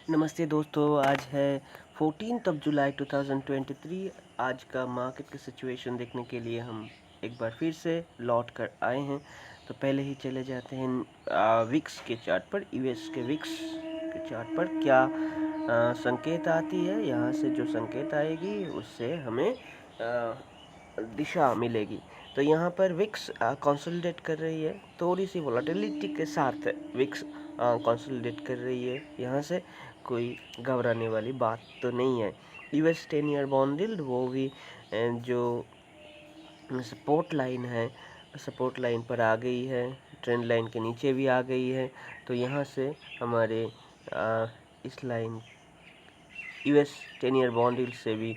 नमस्ते दोस्तों, आज है 14 जुलाई 2023। आज का मार्केट की सिचुएशन देखने के लिए हम एक बार फिर से लौट कर आए हैं। तो पहले ही चले जाते हैं विक्स के चार्ट पर। यूएस के विक्स के चार्ट पर क्या संकेत आती है। यहाँ से जो संकेत आएगी उससे हमें दिशा मिलेगी। तो यहाँ पर विक्स कंसोलिडेट कर रही है, थोड़ी सी वोलेटिलिटी के साथ विक्स कंसोलिडेट कर रही है। यहाँ से कोई घबराने वाली बात तो नहीं है। यूएस 10 ईयर बॉन्ड यील्ड वो भी जो सपोर्ट लाइन है, सपोर्ट लाइन पर आ गई है, ट्रेंड लाइन के नीचे भी आ गई है। तो यहाँ से हमारे इस line US 10 year bond yield से भी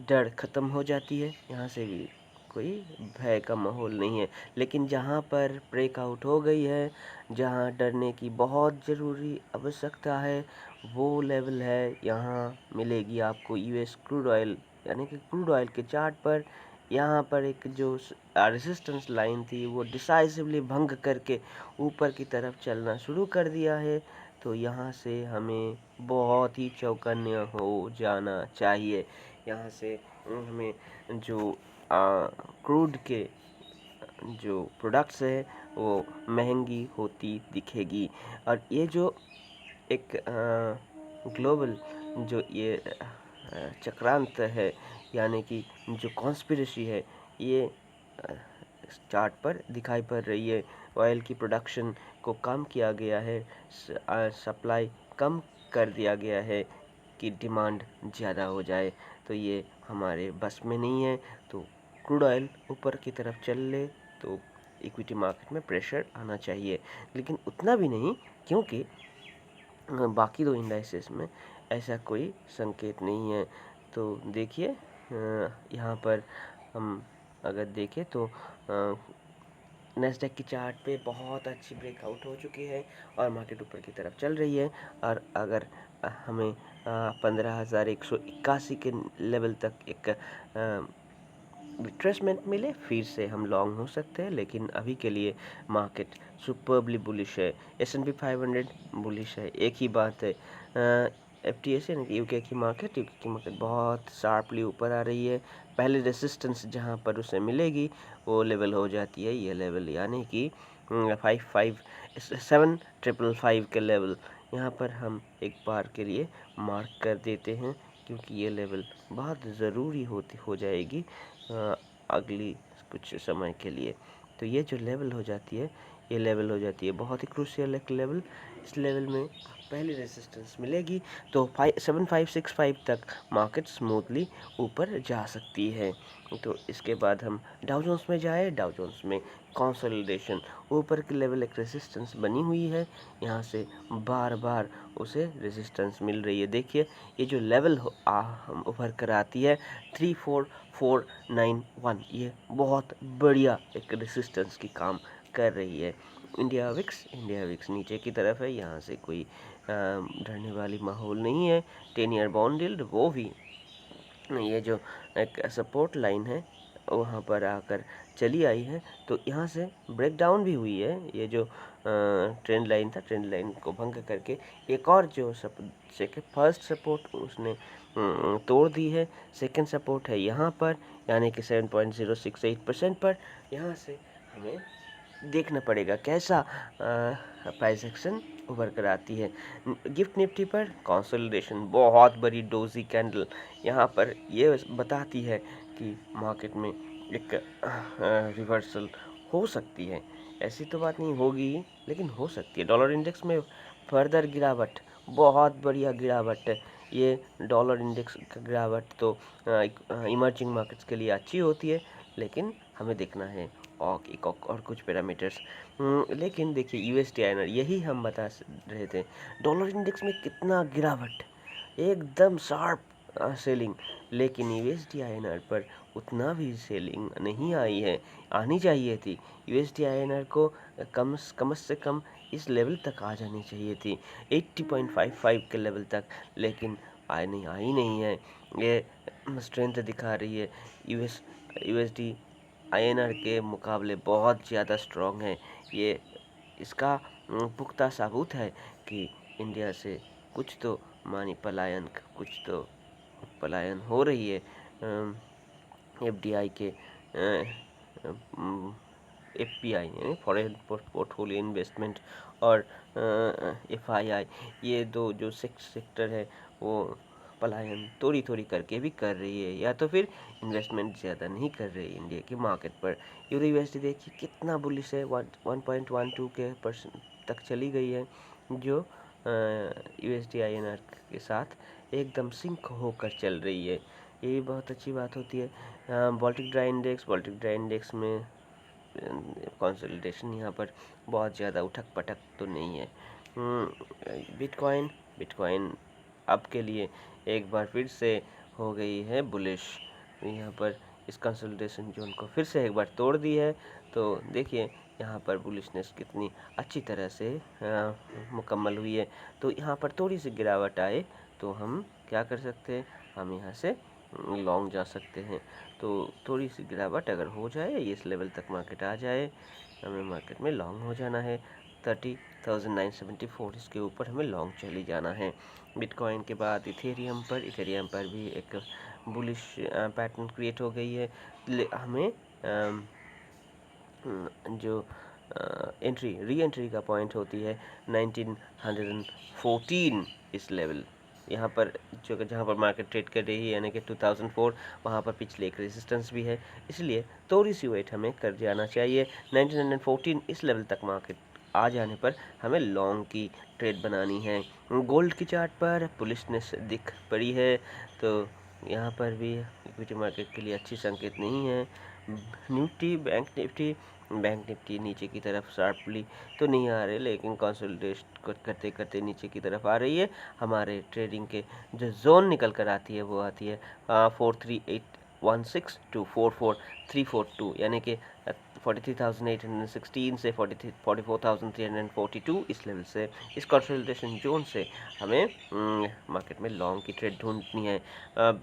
डर ख़त्म हो जाती है। यहाँ से भी कोई भय का माहौल नहीं है। लेकिन जहाँ पर ब्रेकआउट हो गई है, जहाँ डरने की बहुत ज़रूरी आवश्यकता है, वो लेवल है यहाँ मिलेगी आपको यूएस क्रूड ऑयल, यानी कि क्रूड ऑयल के चार्ट पर। यहाँ पर एक जो रेजिस्टेंस लाइन थी वो डिसाइसिवली भंग करके ऊपर की तरफ चलना शुरू कर दिया है। तो यहाँ से हमें बहुत ही चौकन्ने हो जाना चाहिए। यहाँ से हमें जो क्रूड के जो प्रोडक्ट्स है वो महंगी होती दिखेगी। और ये जो एक ग्लोबल जो ये चक्रांत है, यानी कि जो कॉन्स्पिरेसी है, ये चार्ट पर दिखाई पड़ रही है। ऑयल की प्रोडक्शन को कम किया गया है, सप्लाई कम कर दिया गया है कि डिमांड ज़्यादा हो जाए। तो ये हमारे बस में नहीं है। तो क्रूड ऑयल ऊपर की तरफ चल ले तो इक्विटी मार्केट में प्रेशर आना चाहिए, लेकिन उतना भी नहीं, क्योंकि बाकी दो इंडाइसेस में ऐसा कोई संकेत नहीं है। तो देखिए, यहाँ पर हम अगर देखें तो नेस्डेक की चार्ट पे बहुत अच्छी ब्रेकआउट हो चुकी है और मार्केट ऊपर की तरफ चल रही है। और अगर हमें 15,181 के लेवल तक एक रिट्रेसमेंट मिले, फिर से हम लॉन्ग हो सकते हैं। लेकिन अभी के लिए मार्केट सुपर्बली बुलिश है। S&P 500 बुलिश है। एक ही बात है, FTSE यानी कि यूके की मार्केट बहुत शार्पली ऊपर आ रही है। पहले रेसिस्टेंस जहां पर उसे मिलेगी वो लेवल हो जाती है ये लेवल, यानी कि 7,555 के लेवल। यहाँ पर हम एक बार के लिए मार्क कर देते हैं, क्योंकि ये लेवल बहुत ज़रूरी हो जाएगी अगली कुछ समय के लिए। तो ये जो लेवल हो जाती है, ये लेवल हो जाती है बहुत ही क्रूशियल एक लेवल। इस लेवल में पहली रेजिस्टेंस मिलेगी तो 7565 तक मार्केट स्मूथली ऊपर जा सकती है। तो इसके बाद हम डाउ जोन्स में जाए। डाउ जोन्स में कंसोलिडेशन, ऊपर की लेवल एक रेजिस्टेंस बनी हुई है, यहाँ से बार बार उसे रेजिस्टेंस मिल रही है। देखिए ये जो लेवल हम उभर कर आती है 34491, ये बहुत बढ़िया एक रेजिस्टेंस की काम कर रही है। इंडिया विक्स नीचे की तरफ है, यहाँ से कोई डरने वाली माहौल नहीं है। 10 ईयर बॉन्ड यील्ड वो भी, ये जो एक सपोर्ट लाइन है वहाँ पर आकर चली आई है। तो यहाँ से ब्रेक डाउन भी हुई है। ये जो ट्रेंड लाइन था, ट्रेंड लाइन को भंग करके एक और जो फर्स्ट सपोर्ट उसने तोड़ दी है। सेकंड सपोर्ट है यहाँ पर, यानी कि 7.068% पर। यहाँ से हमें देखना पड़ेगा कैसा प्राइस एक्शन उभर कर आती है। गिफ्ट निफ्टी पर कंसोलिडेशन, बहुत बड़ी डोजी कैंडल यहाँ पर ये बताती है कि मार्केट में एक रिवर्सल हो सकती है। ऐसी तो बात नहीं होगी, लेकिन हो सकती है। डॉलर इंडेक्स में फर्दर गिरावट, बहुत बढ़िया गिरावट है। ये डॉलर इंडेक्स का गिरावट तो इमर्जिंग मार्केट्स के लिए अच्छी होती है, लेकिन हमें देखना है और कुछ पैरामीटर्स। लेकिन देखिए यूएसडी आईएनआर, यही हम बता रहे थे, डॉलर इंडेक्स में कितना गिरावट, एकदम शार्प सेलिंग। लेकिन यूएसडी आईएनआर पर उतना भी सेलिंग नहीं आई है, आनी चाहिए थी। यूएसडी आईएनआर को कम से कम इस लेवल तक आ जानी चाहिए थी, 80.55 के लेवल तक, लेकिन आई नहीं है। ये स्ट्रेंथ दिखा रही है। यूएसडी आईएनआर के मुकाबले बहुत ज़्यादा स्ट्रॉन्ग है। ये इसका पुख्ता सबूत है कि इंडिया से कुछ तो मानी पलायन, कुछ तो पलायन हो रही है एफडीआई के, एफपीआई यानी फॉरेन पोर्टफोलियो इन्वेस्टमेंट, और एफआईआई, ये दो जो सेक्टर है वो पलायन थोड़ी थोड़ी करके भी कर रही है, या तो फिर इन्वेस्टमेंट ज़्यादा नहीं कर रही है इंडिया के मार्केट पर। यूरो यूएसडी देखिए कितना बुलिश है, 1.12 के परसेंट तक चली गई है, जो यूएसडी आईएनआर के साथ एकदम सिंक होकर चल रही है। ये भी बहुत अच्छी बात होती है। बाल्टिक ड्राई इंडेक्स में कंसोलिडेशन यहाँ पर बहुत ज़्यादा उठक पटक तो नहीं है। बिटकॉइन बिटकॉइन अब के लिए एक बार फिर से हो गई है बुलिश, यहाँ पर इस कंसोलिडेशन जोन को फिर से एक बार तोड़ दी है। तो देखिए यहाँ पर बुलिशनेस कितनी अच्छी तरह से मुकम्मल हुई है। तो यहाँ पर थोड़ी सी गिरावट आए तो हम क्या कर सकते हैं, हम यहाँ से लॉन्ग जा सकते हैं। तो थोड़ी सी गिरावट अगर हो जाए, इस लेवल तक मार्केट आ जाए, हमें मार्केट में लॉन्ग हो जाना है। 30,974 इसके ऊपर हमें लॉन्ग चली जाना है। बिटकॉइन के बाद इथेरियम पर भी एक बुलिश पैटर्न क्रिएट हो गई है। हमें जो री एंट्री का पॉइंट होती है 1914 इस लेवल, यहाँ पर जो जहाँ पर मार्केट ट्रेड कर रही है यानी कि 2004, वहाँ पर पिछले एक रेजिस्टेंस भी है, इसलिए थोड़ी सी वेट हमें कर जाना चाहिए। 1914 इस लेवल तक मार्केट आ जाने पर हमें लॉन्ग की ट्रेड बनानी है। गोल्ड की चार्ट पर पुलिसनेस दिख पड़ी है, तो यहाँ पर भी इक्विटी मार्केट के लिए अच्छी संकेत नहीं है। बैंक निफ्टी नीचे की तरफ शार्पली तो नहीं आ रहे, लेकिन कंसोलिडेट करते करते नीचे की तरफ आ रही है। हमारे ट्रेडिंग के जो जोन निकल कर आती है वो आती है 43816 टू 44342, यानी कि 43,816 से 44,342 इस लेवल से, इस कंसोलिडेशन जोन से हमें मार्केट में लॉन्ग की ट्रेड ढूंढनी है।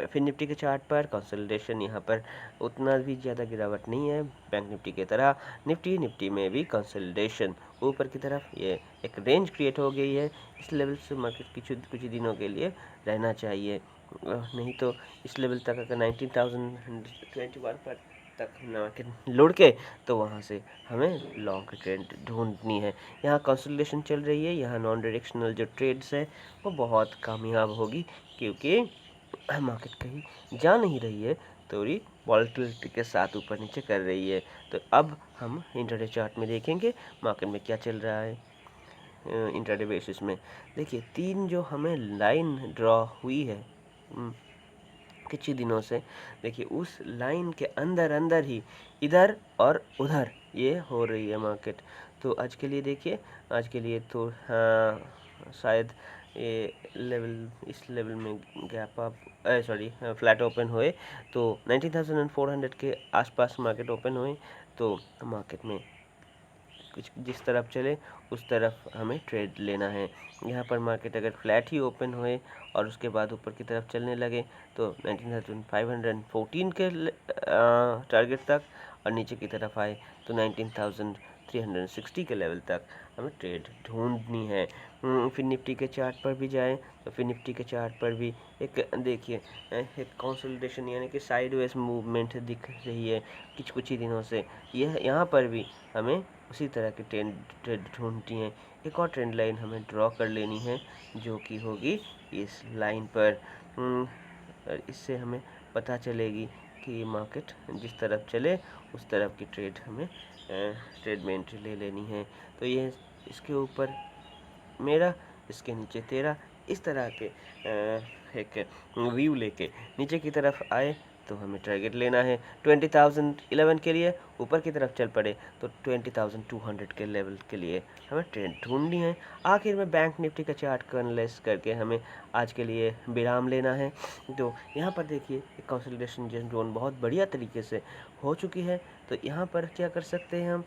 फिर निफ्टी के चार्ट पर कंसोलिडेशन यहाँ पर उतना भी ज़्यादा गिरावट नहीं है बैंक निफ्टी की तरह। निफ्टी में भी कंसोलिडेशन ऊपर की तरफ, ये एक रेंज क्रिएट हो गई है। इस लेवल से मार्केट कुछ दिनों के लिए रहना चाहिए, नहीं तो इस लेवल तक अगर 19,121 पर तक मार्केट लुढ़ के, तो वहाँ से हमें लॉन्ग की ट्रेड ढूंढनी है। यहाँ कंसोलिडेशन चल रही है, यहाँ नॉन डायरेक्शनल जो ट्रेड्स है वो बहुत कामयाब होगी, क्योंकि मार्केट कहीं जा नहीं रही है, थोड़ी वॉलेटिलिटी के साथ ऊपर नीचे कर रही है। तो अब हम इंट्राडे चार्ट में देखेंगे मार्केट में क्या चल रहा है। इंट्राडे बेसिस में देखिए 3 जो हमें लाइन ड्रॉ हुई है कुछ ही दिनों से, देखिए उस लाइन के अंदर अंदर ही इधर और उधर ये हो रही है मार्केट। तो आज के लिए देखिए, आज के लिए तो शायद ये इस लेवल में गैप अप फ्लैट ओपन हुए तो 19,400 के आसपास मार्केट ओपन हुए, तो मार्केट में कुछ जिस तरफ चले उस तरफ हमें ट्रेड लेना है। यहाँ पर मार्केट अगर फ्लैट ही ओपन हुए और उसके बाद ऊपर की तरफ चलने लगे तो 19,514 के टारगेट तक, और नीचे की तरफ आए तो 19,360 के लेवल तक हमें ट्रेड ढूंढनी है। फिर निफ्टी के चार्ट पर भी जाएं तो फिर निफ्टी के चार्ट पर भी एक देखिए एक कंसोलिडेशन यानी कि साइडवेज मूवमेंट दिख रही है कुछ ही दिनों से। यह यहाँ पर भी हमें उसी तरह की ट्रेड ढूंढती हैं। एक और ट्रेंड लाइन हमें ड्रॉ कर लेनी है जो कि होगी इस लाइन पर। इससे हमें पता चलेगी कि ये मार्केट जिस तरफ चले उस तरफ की ट्रेड हमें ट्रेड में एंट्री ले लेनी है। तो ये इसके ऊपर मेरा, इसके नीचे तेरा, इस तरह के एक व्यू लेके नीचे की तरफ आए तो हमें टारगेट लेना है। 20,011 के लिए ऊपर की तरफ चल पड़े तो 20,200 के लेवल के लिए हमें ट्रेंड ढूंढनी है। आखिर में बैंक निफ्टी का चार्ट को एनालाइज करके हमें आज के लिए विराम लेना है। तो यहाँ पर देखिए एक कंसोलिडेशन जोन बहुत बढ़िया तरीके से हो चुकी है। तो यहाँ पर क्या कर सकते हैं हम,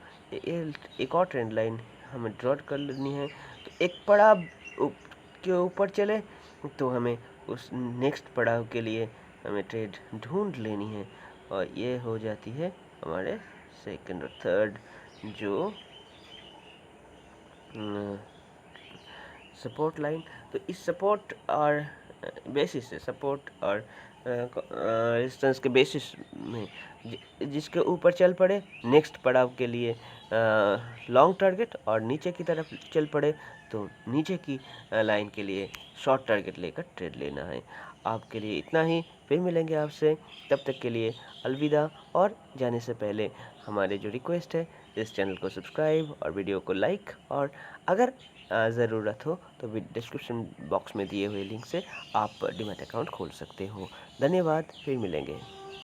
एक और ट्रेंड लाइन हमें ड्रॉ कर लेनी है। तो एक पड़ाव के ऊपर चले तो हमें उस नेक्स्ट पड़ाव के लिए हमें ट्रेड ढूंढ लेनी है, और ये हो जाती है हमारे सेकंड और थर्ड जो सपोर्ट लाइन। तो इस सपोर्ट और बेसिस से, सपोर्ट और रेजिस्टेंस के बेसिस में जिसके ऊपर चल पड़े, नेक्स्ट पड़ाव के लिए लॉन्ग टारगेट, और नीचे की तरफ चल पड़े तो नीचे की लाइन के लिए शॉर्ट टारगेट लेकर ट्रेड लेना है। आपके लिए इतना ही, फिर मिलेंगे आपसे, तब तक के लिए अलविदा। और जाने से पहले हमारे जो रिक्वेस्ट है, इस चैनल को सब्सक्राइब और वीडियो को लाइक, और अगर ज़रूरत हो तो डिस्क्रिप्शन बॉक्स में दिए हुए लिंक से आप डीमैट अकाउंट खोल सकते हो। धन्यवाद, फिर मिलेंगे।